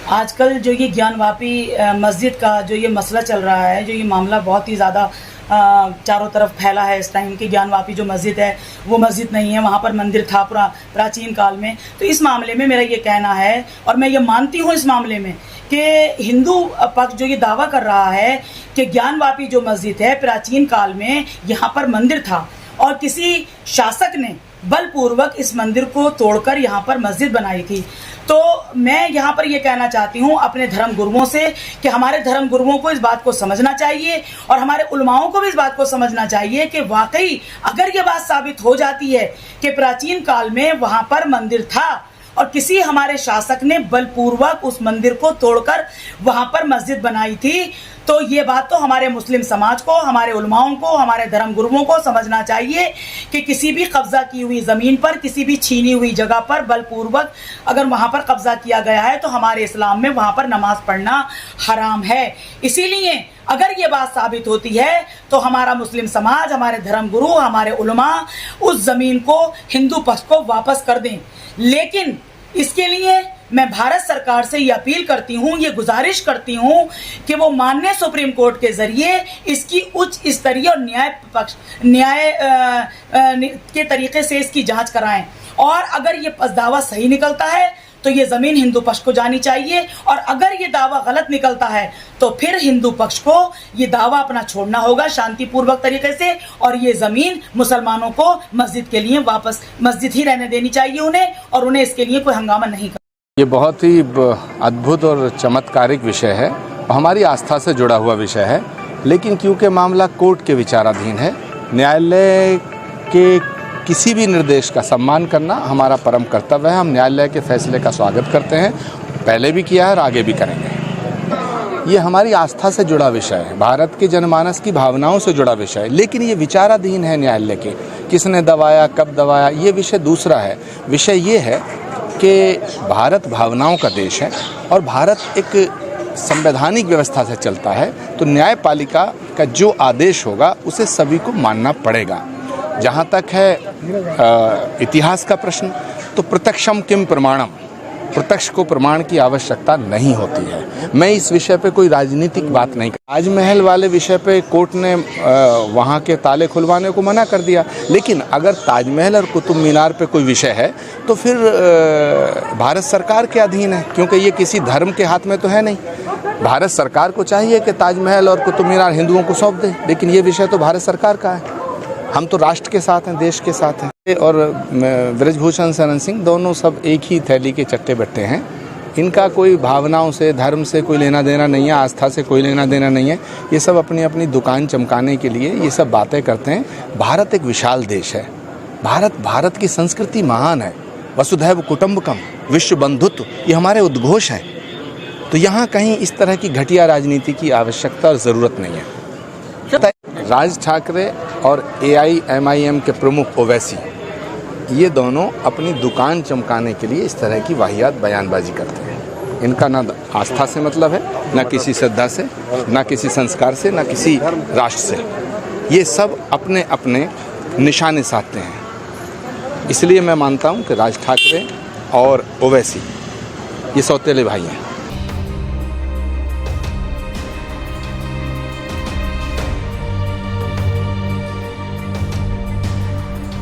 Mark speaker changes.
Speaker 1: आजकल जो ये ज्ञानवापी मस्जिद का जो ये मसला चल रहा है, जो ये मामला बहुत ही ज़्यादा चारों तरफ फैला है इस टाइम की ज्ञानवापी जो मस्जिद है वो मस्जिद नहीं है, वहाँ पर मंदिर था प्राचीन काल में। तो इस मामले में मेरा ये कहना है और मैं ये मानती हूँ इस मामले में कि हिंदू पक्ष जो ये दावा कर रहा है कि ज्ञानवापी जो मस्जिद है प्राचीन काल में यहाँ पर मंदिर था और किसी शासक ने बलपूर्वक इस मंदिर को तोड़कर यहाँ पर मस्जिद बनाई थी। तो मैं यहाँ पर ये कहना चाहती हूँ अपने धर्म गुरुओं से कि हमारे धर्म गुरुओं को इस बात को समझना चाहिए और हमारे उलमाओं को भी इस बात को समझना चाहिए कि वाकई अगर ये बात साबित हो जाती है कि प्राचीन काल में वहाँ पर मंदिर था और किसी हमारे शासक ने बलपूर्वक उस मंदिर को तोड़कर वहाँ पर मस्जिद बनाई थी, तो ये बात तो हमारे मुस्लिम समाज को, हमारे उलमाओं को, हमारे धर्म गुरुओं को समझना चाहिए कि किसी भी कब्जा की हुई ज़मीन पर, किसी भी छीनी हुई जगह पर बलपूर्वक अगर वहाँ पर कब्जा किया गया है तो हमारे इस्लाम में वहाँ पर नमाज पढ़ना हराम है। इसीलिए अगर ये बात साबित होती है तो हमारा मुस्लिम समाज, हमारे धर्म गुरु, हमारे उलमा उस ज़मीन को हिंदू पक्ष को वापस कर दें। लेकिन इसके लिए मैं भारत सरकार से ये अपील करती हूँ, ये गुजारिश करती हूँ कि वो माननीय सुप्रीम कोर्ट के ज़रिए इसकी उच्च स्तरीय और न्याय के तरीके से इसकी जांच कराएं और अगर ये दावा सही निकलता है तो ये ज़मीन हिंदू पक्ष को जानी चाहिए और अगर ये दावा गलत निकलता है तो फिर हिंदू पक्ष को ये दावा अपना छोड़ना होगा शांतिपूर्वक तरीके से और ये ज़मीन मुसलमानों को मस्जिद के लिए वापस मस्जिद ही रहने देनी चाहिए उन्हें और उन्हें इसके लिए कोई हंगामा नहीं करना।
Speaker 2: ये बहुत ही अद्भुत और चमत्कारिक विषय है, हमारी आस्था से जुड़ा हुआ विषय है, लेकिन क्योंकि मामला कोर्ट के विचाराधीन है, न्यायालय के किसी भी निर्देश का सम्मान करना हमारा परम कर्तव्य है। हम न्यायालय के फैसले का स्वागत करते हैं, पहले भी किया है और आगे भी करेंगे। ये हमारी आस्था से जुड़ा विषय है, भारत के जनमानस की भावनाओं से जुड़ा विषय है, लेकिन ये विचाराधीन है न्यायालय के। किसने दबाया, कब दबाया, ये विषय दूसरा है। विषय ये है कि भारत भावनाओं का देश है और भारत एक संवैधानिक व्यवस्था से चलता है, तो न्यायपालिका का जो आदेश होगा उसे सभी को मानना पड़ेगा। जहाँ तक है इतिहास का प्रश्न, तो प्रत्यक्षम किम प्रमाणम, प्रत्यक्ष को प्रमाण की आवश्यकता नहीं होती है। मैं इस विषय पे कोई राजनीतिक बात नहीं कर। ताजमहल वाले विषय पे कोर्ट ने वहाँ के ताले खुलवाने को मना कर दिया, लेकिन अगर ताजमहल और कुतुब मीनार पे कोई विषय है तो फिर भारत सरकार के अधीन है, क्योंकि ये किसी धर्म के हाथ में तो है नहीं। भारत सरकार को चाहिए कि ताजमहल और कुतुब मीनार हिंदुओं को सौंप दे, लेकिन ये विषय तो भारत सरकार का है। हम तो राष्ट्र के साथ हैं, देश के साथ हैं। और ब्रजभूषण शरण सिंह दोनों सब एक ही थैली के चट्टे बट्टे हैं। इनका कोई भावनाओं से, धर्म से कोई लेना देना नहीं है, आस्था से कोई लेना देना नहीं है। ये सब अपनी अपनी दुकान चमकाने के लिए ये सब बातें करते हैं। भारत एक विशाल देश है, भारत की संस्कृति महान है। वसुधैव कुटुंबकम, विश्व बंधुत्व, ये हमारे उद्घोष हैं। तो यहाँ कहीं इस तरह की घटिया राजनीति की आवश्यकता और ज़रूरत नहीं है। राज ठाकरे और AIMIM के प्रमुख ओवैसी, ये दोनों अपनी दुकान चमकाने के लिए इस तरह की वाहियात बयानबाजी करते हैं। इनका ना आस्था से मतलब है, ना किसी श्रद्धा से, ना किसी संस्कार से, ना किसी राष्ट्र से। ये सब अपने अपने निशाने साधते हैं। इसलिए मैं मानता हूँ कि राज ठाकरे और ओवैसी ये सौतेले भाई हैं।